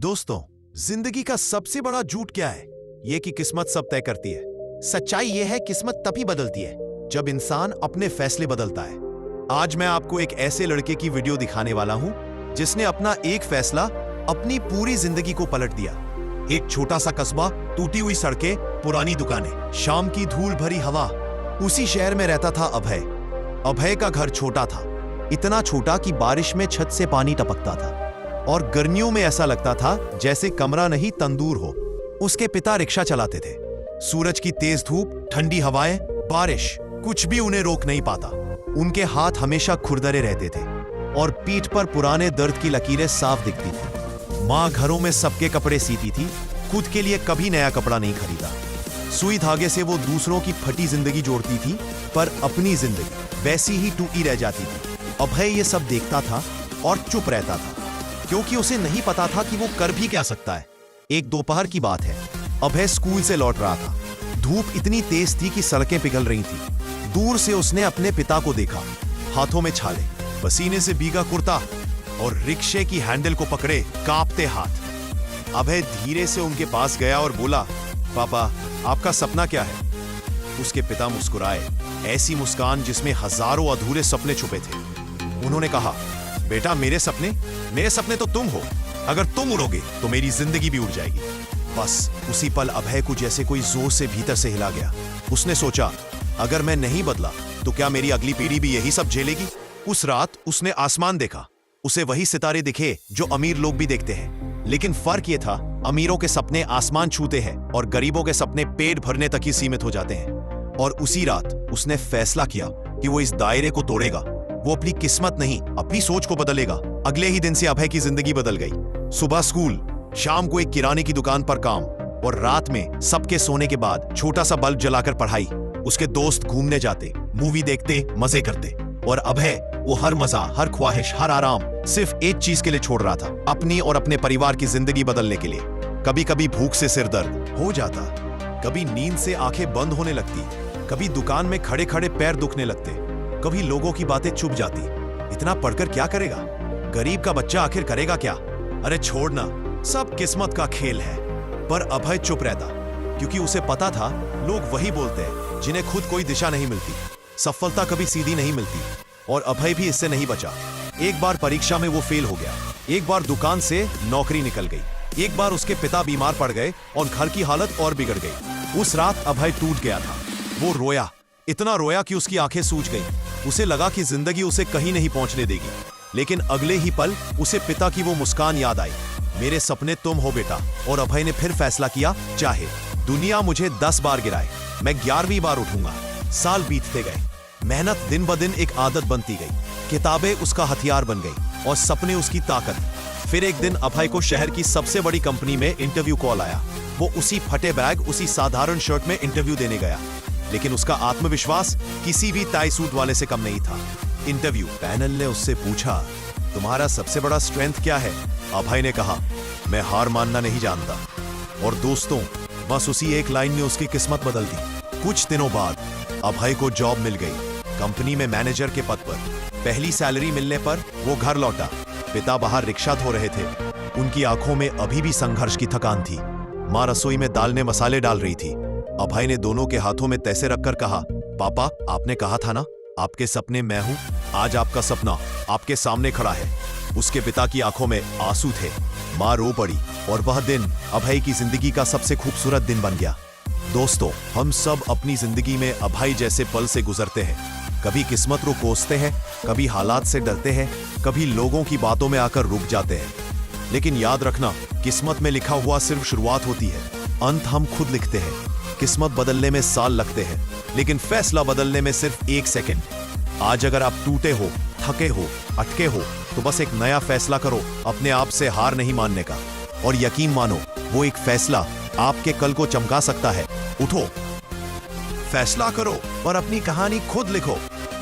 दोस्तों, जिंदगी का सबसे बड़ा झूठ क्या है? ये कि किस्मत सब तय करती है। सच्चाई ये है, किस्मत तभी बदलती है जब इंसान अपने फैसले बदलता है। आज मैं आपको एक ऐसे लड़के की वीडियो दिखाने वाला हूं जिसने अपना एक फैसला अपनी पूरी जिंदगी को पलट दिया। एक छोटा सा कस्बा, टूटी हुई सड़कें, पुरानी दुकानें, शाम की धूल भरी हवा। उसी शहर में रहता था अभय। अभय का घर छोटा था, इतना छोटा कि बारिश में छत से पानी टपकता था और गर्मियों में ऐसा लगता था जैसे कमरा नहीं तंदूर हो। उसके पिता रिक्शा चलाते थे। सूरज की तेज धूप, ठंडी हवाएं, बारिश, कुछ भी उन्हें रोक नहीं पाता। उनके हाथ हमेशा खुरदरे रहते थे और पीठ पर पुराने दर्द की लकीरें साफ दिखती थी। माँ घरों में सबके कपड़े सीती थी, खुद के लिए कभी नया कपड़ा नहीं खरीदा। सुई धागे से वो दूसरों की फटी जिंदगी जोड़ती थी, पर अपनी जिंदगी वैसी ही टूटी रह जाती थी। अभय ये सब देखता था और चुप रहता था, क्योंकि उसे नहीं पता था कि वो कर भी क्या सकता है। एक दोपहर की बात है, अभय स्कूल से लौट रहा था। धूप इतनी तेज थी कि सड़कें पिघल रही थी। दूर से उसने अपने पिता को देखा, हाथों में छाले, पसीने से भीगा कुर्ता और रिक्शे की हैंडल को पकड़े कांपते हाथ। अभय धीरे से उनके पास गया और बोला, पापा, आपका सपना क्या है? उसके पिता मुस्कुराए, ऐसी मुस्कान जिसमें हजारों अधूरे सपने छुपे थे। उन्होंने कहा, बेटा, मेरे सपने तो तुम हो। अगर तुम उड़ोगे तो मेरी जिंदगी भी उड़ जाएगी। बस उसी पल अभय को जैसे कोई जोर से भीतर से हिला गया। उसने सोचा, अगर मैं नहीं बदला तो क्या मेरी अगली पीढ़ी भी यही सब झेलेगी? उस रात उसने आसमान देखा। उसे वही सितारे दिखे जो अमीर लोग भी देखते हैं, लेकिन फर्क ये था, अमीरों के सपने आसमान छूते हैं और गरीबों के सपने पेट भरने तक ही सीमित हो जाते हैं। और उसी रात उसने फैसला किया कि वो इस दायरे को तोड़ेगा। वो अपनी किस्मत नहीं, अपनी सोच को बदलेगा। अगले ही दिन से अभय की जिंदगी बदल गई। सुबह स्कूल, शाम को एक किराने की दुकान पर काम और रात में सबके सोने के बाद छोटा सा बल्ब जलाकर पढ़ाई। उसके दोस्त घूमने जाते, मूवी देखते, मजे करते, और अभय वो हर मजा, हर ख्वाहिश, हर आराम सिर्फ एक चीज के लिए छोड़ रहा था, अपनी और अपने परिवार की जिंदगी बदलने के लिए। कभी कभी भूख से सिर दर्द हो जाता, कभी नींद से आंखें बंद होने लगती, कभी दुकान में खड़े खड़े पैर दुखने लगते, कभी लोगों की बातें चुप जाती। इतना पढ़कर क्या करेगा? गरीब का बच्चा आखिर करेगा क्या? अरे छोड़ना, सब किस्मत का खेल है। पर अभय चुप रहता, क्योंकि उसे पता था लोग वही बोलते हैं जिन्हें खुद कोई दिशा नहीं मिलती। सफलता कभी सीधी नहीं मिलती, और अभय भी इससे नहीं बचा। एक बार परीक्षा में वो फेल हो गया, एक बार दुकान से नौकरी निकल गई, एक बार उसके पिता बीमार पड़ गए और घर की हालत और बिगड़ गई। उस रात अभय टूट गया था। वो रोया, इतना रोया कि उसकी आंखें सूज गईं। उसे लगा कि जिंदगी उसे कहीं नहीं पहुंचने देगी। लेकिन अगले ही पल उसे पिता की वो मुस्कान याद आई, मेरे सपने तुम हो बेटा। और अभय ने फिर फैसला किया, चाहे दुनिया मुझे 10 बार गिराए, मैं 11वीं बार उठूंगा। साल बीतते गए, मेहनत दिन ब दिन एक आदत बनती गई, किताबें उसका हथियार बन गई और सपने उसकी ताकत। फिर एक दिन अभय को शहर की सबसे बड़ी कंपनी में इंटरव्यू कॉल आया। वो उसी फटे बैग, उसी साधारण शर्ट में इंटरव्यू देने गया, लेकिन उसका आत्मविश्वास किसी भी टाई सूट वाले से कम नहीं था। इंटरव्यू पैनल ने उससे पूछा, तुम्हारा सबसे बड़ा स्ट्रेंथ क्या है? अभय ने कहा, मैं हार मानना नहीं जानता। और दोस्तों, बस उसी एक लाइन ने उसकी किस्मत बदल दी। कुछ दिनों बाद अभय को जॉब मिल गई, कंपनी में मैनेजर के पद पर। पहली सैलरी मिलने पर वो घर लौटा। पिता बाहर रिक्शा धो रहे थे, उनकी आंखों में अभी भी संघर्ष की थकान थी। माँ रसोई में दाल में मसाले डाल रही थी। अभय ने दोनों के हाथों में तैसे रखकर कहा, पापा, आपने कहा था ना, आपके सपने मैं हूं। आज आपका सपना आपके सामने खड़ा है। उसके पिता की आंखों में आंसू थे। मां रो पड़ी और वह दिन अभय की जिंदगी का सबसे खूबसूरत दिन बन गया। दोस्तों, हम सब अपनी जिंदगी में अभय जैसे पल से गुजरते हैं। कभी किस्मत को कोसते हैं, कभी हालात से डरते हैं, कभी लोगों की बातों में आकर रुक जाते हैं। लेकिन याद रखना, किस्मत में लिखा हुआ सिर्फ शुरुआत होती है, अंत हम खुद लिखते हैं। किस्मत बदलने में साल लगते हैं, लेकिन फैसला बदलने में सिर्फ 1 सेकंड। आज अगर आप टूटे हो, थके हो, अटके हो, तो बस एक नया फैसला करो, अपने आप से हार नहीं मानने का। और यकीन मानो, वो एक फैसला आपके कल को चमका सकता है। उठो, फैसला करो और अपनी कहानी खुद लिखो,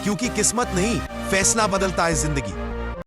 क्योंकि किस्मत नहीं, फैसला बदलता है जिंदगी।